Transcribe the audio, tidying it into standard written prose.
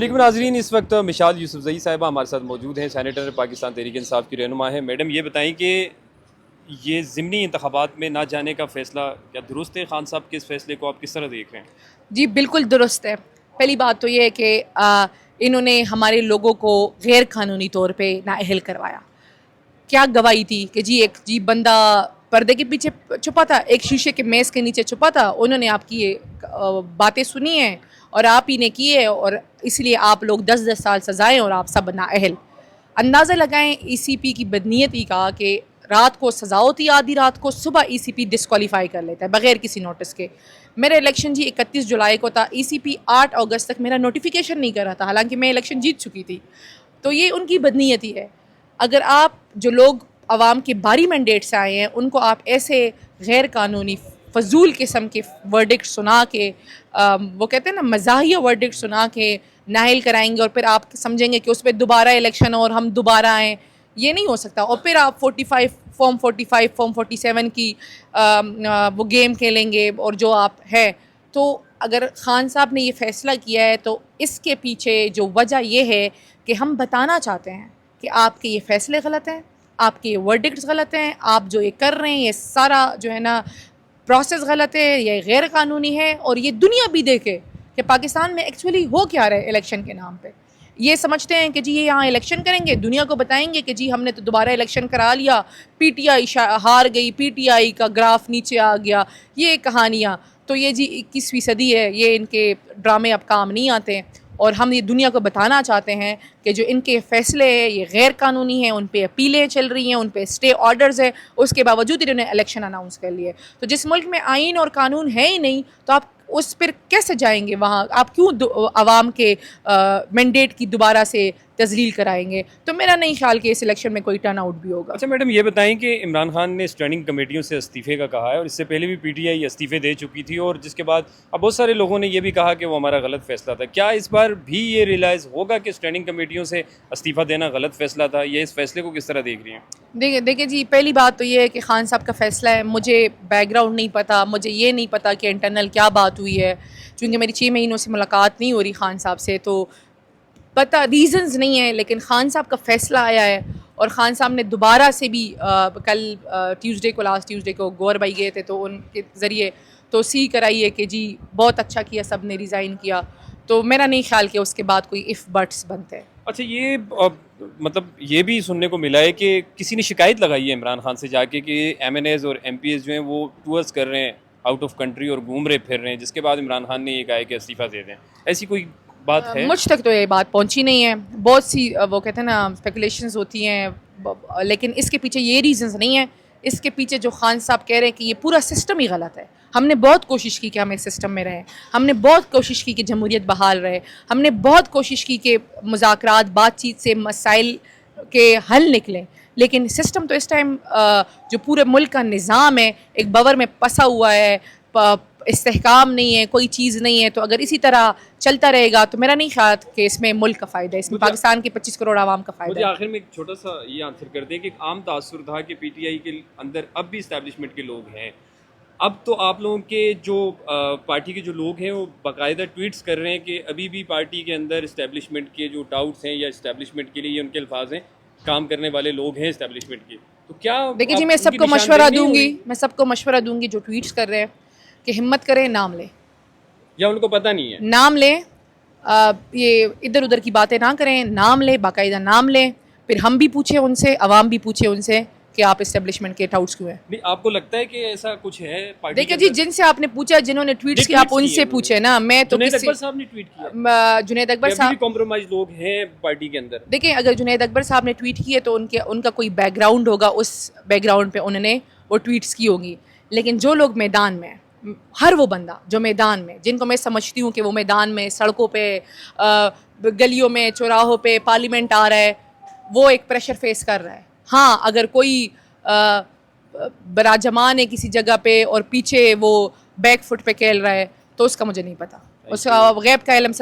लेकिन नाजरीन, इस वक्त मिशाल यूसुफजई साहिबा हमारे साथ मौजूद हैं। सैनेटर पाकिस्तान तहरीक इंसाफ की रहनुमा है। मैडम, ये बताएं कि ये ज़िमनी इंतखाबात में ना जाने का फ़ैसला क्या दुरुस्त है? खान साहब के इस फैसले को आप किस तरह देख रहे हैं? जी बिल्कुल दुरुस्त है। पहली बात तो ये है कि इन्होंने हमारे लोगों को गैर कानूनी तौर पे नाअहल करवाया। क्या गवाही थी कि जी बंदा पर्दे के पीछे छुपा था, एक शीशे के मेज़ के नीचे छुपा था। उन्होंने आपकी ये बातें सुनी हैं और आप ही ने की है, और इसलिए आप लोग 10-10 साल सजाएं और आप सब नाअहल। अंदाज़ा लगाएं ECP की बदनीयती का कि रात को सज़ा होती, आधी रात को सुबह ECP डिस्क्वालीफाई कर लेता है बगैर किसी नोटिस के। मेरा इलेक्शन जी 31 जुलाई को था, ECP 8 अगस्त तक मेरा नोटिफिकेशन नहीं कर रहा था, हालांकि मैं इलेक्शन जीत चुकी थी। तो ये उनकी बदनीयती है। अगर आप जो लोग आवाम के बारी मैंडेट से आए हैं उनको आप ऐसे गैर कानूनी फजूल किस्म के वर्डिक्ट सुना के वो कहते हैं ना मज़ाहिया वर्डिक्ट सुना के नाहल कराएंगे और फिर आप समझेंगे कि उस पर दोबारा इलेक्शन और हम दोबारा आएँ, ये नहीं हो सकता। और फिर आप 45 फॉर्म 47 की वो गेम खेलेंगे और जो आप है। तो अगर खान साहब ने ये फ़ैसला किया है तो इसके पीछे जो वजह ये है कि हम बताना चाहते हैं कि आपके ये फ़ैसले गलत हैं, आपके ये वर्डिक्ट्स गलत हैं, आप जो ये कर रहे हैं ये सारा जो है ना प्रोसेस गलत है, ये गैर कानूनी है। और ये दुनिया भी देखे कि पाकिस्तान में एक्चुअली हो क्या रहा है इलेक्शन के नाम पे। ये समझते हैं कि जी ये यहाँ इलेक्शन करेंगे, दुनिया को बताएंगे कि जी हमने तो दोबारा इलेक्शन करा लिया, PTI हार गई, PTI का ग्राफ नीचे आ गया, ये कहानियाँ। तो ये जी 21वीं सदी है, ये इनके ड्रामे अब काम नहीं आते। और हम ये दुनिया को बताना चाहते हैं कि जो इनके फ़ैसले हैं ये गैर कानूनी हैं, उन पे अपीलें चल रही हैं, उन पे स्टे ऑर्डर्स है, उसके बावजूद इन्होंने इलेक्शन अनाउंस कर लिए। तो जिस मुल्क में आइन और कानून है ही नहीं तो आप उस पर कैसे जाएंगे वहाँ? आप क्यों आवाम के मैंडेट की दोबारा से तजलील कराएंगे? तो मेरा नहीं ख्याल कि इस इलेक्शन में कोई टर्न आउट भी होगा। अच्छा मैडम, ये बताएं कि इमरान खान ने स्टैंडिंग कमेटियों से इस्तीफ़े का कहा है और इससे पहले भी PTI इस्तीफ़े दे चुकी थी, और जिसके बाद अब बहुत सारे लोगों ने ये भी कहा कि वो हमारा गलत फ़ैसला था। क्या इस बार भी ये रियलाइज़ होगा कि स्टैंडिंग कमेटियों से इस्तीफ़ा देना गलत फ़ैसला था? ये इस फैसले को किस तरह देख रही हैं? देखिए जी, पहली बात तो ये है कि खान साहब का फ़ैसला है। मुझे बैकग्राउंड नहीं पता, मुझे ये नहीं पता कि इंटरनल क्या बात हुई है, चूँकि मेरी 6 महीनों से मुलाकात नहीं हो रही खान साहब से, तो पता रीज़न्स नहीं है। लेकिन खान साहब का फ़ैसला आया है और खान साहब ने दोबारा से भी कल लास्ट ट्यूसडे को गौर भाई गए थे तो उनके ज़रिए तोसी कराई है कि जी बहुत अच्छा किया, सब ने रिज़ाइन किया। तो मेरा नहीं ख्याल कि उसके बाद कोई इफ़ बट्स बनते हैं। अच्छा, ये मतलब ये भी सुनने को मिला है कि किसी ने शिकायत लगाई है इमरान खान से जाके कि MNAs और MPs जो हैं वो टूर्स कर रहे हैं आउट ऑफ कंट्री और घूम रहे फिर रहे हैं, जिसके बाद इमरान खान ने ये कहा है कि इस्तीफ़ा दे दें। ऐसी कोई बात है? मुझ तक तो ये बात पहुंची नहीं है। बहुत सी वो कहते हैं ना स्पेकुलेशंस होती हैं, लेकिन इसके पीछे ये रीजंस नहीं है। इसके पीछे जो खान साहब कह रहे हैं कि ये पूरा सिस्टम ही गलत है। हमने बहुत कोशिश की कि हम इस सिस्टम में रहें, हमने बहुत कोशिश की कि जमहूरियत बहाल रहे, हमने बहुत कोशिश की कि मुज़ाकरात बातचीत से मसाइल के हल निकलें, लेकिन सिस्टम तो इस टाइम जो पूरे मुल्क का निज़ाम है एक बवर में फंसा हुआ है, इस्तेहकाम नहीं है, कोई चीज़ नहीं है। तो अगर इसी तरह चलता रहेगा तो मेरा नहीं ख्याल कि इसमें मुल्क का फ़ायदा है, इसमें पाकिस्तान के 25 करोड़ आवाम का फ़ायदा मुझे है। आखिर में एक छोटा सा ये आंसर कर दें कि एक आम तासुर था कि PTI के अंदर अब भी इस्टेब्लिशमेंट के लोग हैं। अब तो आप लोगों के जो पार्टी के जो लोग हैं वो बाकायदा ट्वीट्स कर रहे हैं कि अभी भी पार्टी के अंदर इस्टेब्लिशमेंट के जो डाउट्स हैं या इस्टेब्लिशमेंट के लिए ये उनके अल्फाज हैं, काम करने वाले लोग हैं इस्टेब्लिशमेंट के। तो क्या देखिए जी, आप मैं उनकी सबको मशवरा निशानदेही नहीं हो दूंगी, रही? मैं सबको मशवरा दूंगी जो ट्वीट्स कर रहे हैं कि हिम्मत करें, नाम लें, या उनको पता नहीं है? नाम लें। ये इधर उधर की बातें ना करें, नाम लें, बाकायदा नाम लें। फिर हम भी पूछें उनसे, आवाम भी पूछे उनसे कि आप इस्टेब्लिशमेंट के डाउट्स क्यों हैं। नहीं, आपको लगता है कि ऐसा कुछ है पार्टी के देखिए जी, अंदर? जिनसे आपने पूछा, जिन्होंने ट्वीट्स किए, आप उनसे पूछे ना। मैं तो जुनैद किसी अकबर साहब ने ट्वीट किया जुनैद अकबर कि अभी भी साहब, कॉम्प्रोमाइज लोग हैं पार्टी के अंदर। देखिए अगर जुनैद अकबर साहब ने ट्वीट किए तो उनका कोई बैकग्राउंड होगा, उस बैकग्राउंड पे उन्होंने वो ट्वीट्स की होंगी। लेकिन जो लोग मैदान में, हर वो बंदा जो मैदान में, जिनको मैं समझती हूँ कि वो मैदान में, सड़कों पे, गलियों में, चौराहों पे, पार्लियामेंट आ रहा है, वो एक प्रेशर फेस कर रहा है। हाँ, अगर कोई बराजमान है किसी जगह पे और पीछे वो बैक फुट पे खेल रहा है तो उसका मुझे नहीं पता, उसका गैब का इल्म